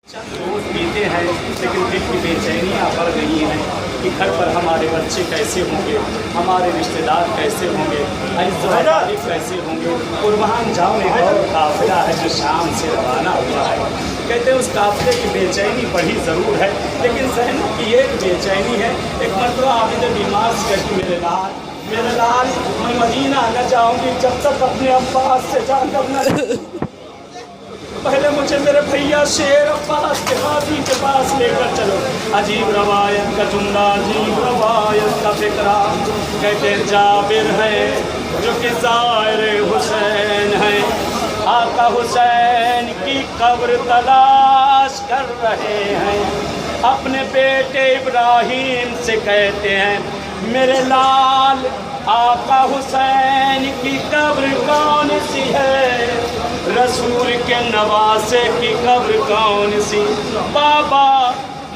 चंद रोज बीते हैं लेकिन दिल की बेचैनियाँ बढ़ गई हैं कि घर पर हमारे बच्चे कैसे होंगे, हमारे रिश्तेदार कैसे होंगे, इज़्ज़त कैसे होंगे। कुर्बान जाने का काफिला है जो शाम से रवाना हुआ है। कहते हैं उस काफिले की बेचैनी बढ़ी ज़रूर है लेकिन ज़हन की एक बेचैनी है। एक मरतबा आबिद बीमार से कहती मेरे लाल मैं मदीना न जाऊँगी जब तक अपने अब्बास से जाकर न पहले मुझे मेरे भैया शेर अब्बास के हाथी के पास लेकर चलो। अजीब रवायत का जुमला, अजीब रवायत का फिक्रा। कहते जाबिर है जो कि ज़ाहिर हुसैन है, आका हुसैन की कब्र तलाश कर रहे हैं। अपने बेटे इब्राहिम से कहते हैं मेरे लाल आका हुसैन की कब्र कौन सी है, रसूल के नवासे की कब्र कौन सी। बाबा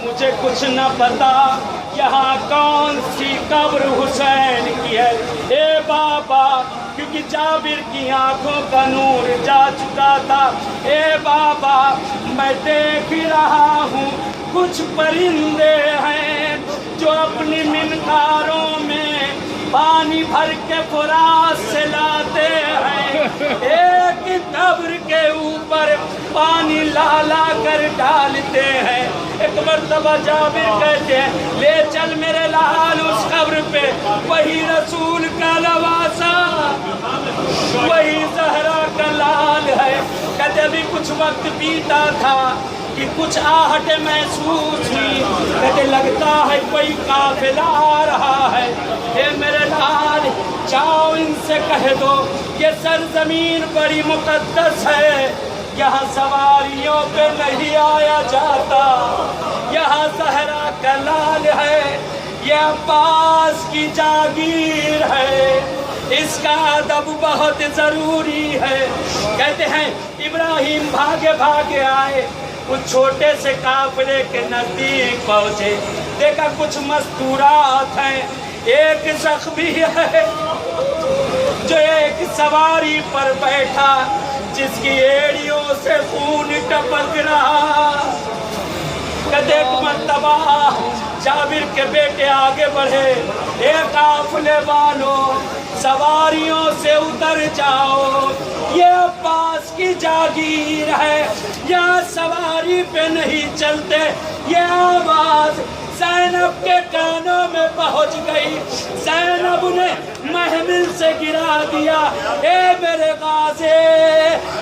मुझे कुछ न पता यहाँ कौन सी कब्र हुसैन की है। ए बाबा क्योंकि जाबिर की आंखों का नूर जा चुका था। ए बाबा मैं देख रहा हूँ कुछ परिंदे हैं जो अपनी मिनकारों में पानी भर के फुरात से लाते हैं। एक कब्र के ऊपर पानी ला कर डालते हैं। एक मर्तबा जाबिर कहते हैं ले चल मेरे लाल उस कब्र पे, वही रसूल का नवासा, वही ज़हरा का लाल है। कहते अभी कुछ वक्त बीता था कि कुछ आहट महसूस हुई। कहते लगता है कोई काफिला आ रहा है। ये मेरे लाल जाओ इनसे कह दो ये सरजमीन बड़ी मुकद्दस है, यहाँ सवारियों पे नहीं आया जाता, यहाँ ज़हरा का लाल है, ये अब्बास की जागीर है, इसका अदब बहुत ज़रूरी है। कहते हैं इब्राहिम भागे भागे आए, कुछ छोटे से काफिले के नजदीक पहुंचे, देखा कुछ मस्तूरात हैं। एक ज़ख्मी है जो एक सवारी पर बैठा जिसकी एड़ियों से खून टपक रहा। कदे मर्तबा जाबिर के बेटे आगे बढ़े, एक काफिले वालों सवारियों से उतर जाओ, ये अब्बास की जागीर है, यहाँ सवारी पे नहीं चलते। ये आवाज़ ज़ैनब के कानों में पहुंच गई। ज़ैनब ने महमिल से गिरा दिया, ए मेरे गाज़े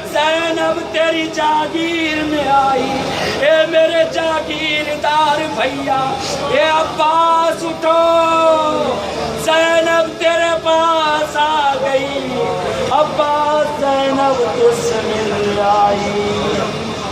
ज़ैनब तेरी जागीर में आई, ए मेरे जागीरदार भैया, ए अब्बास उठो, ज़ैनब तेरे पास आ गई। अब्बास ज़ैनब तुझसे मिल आई।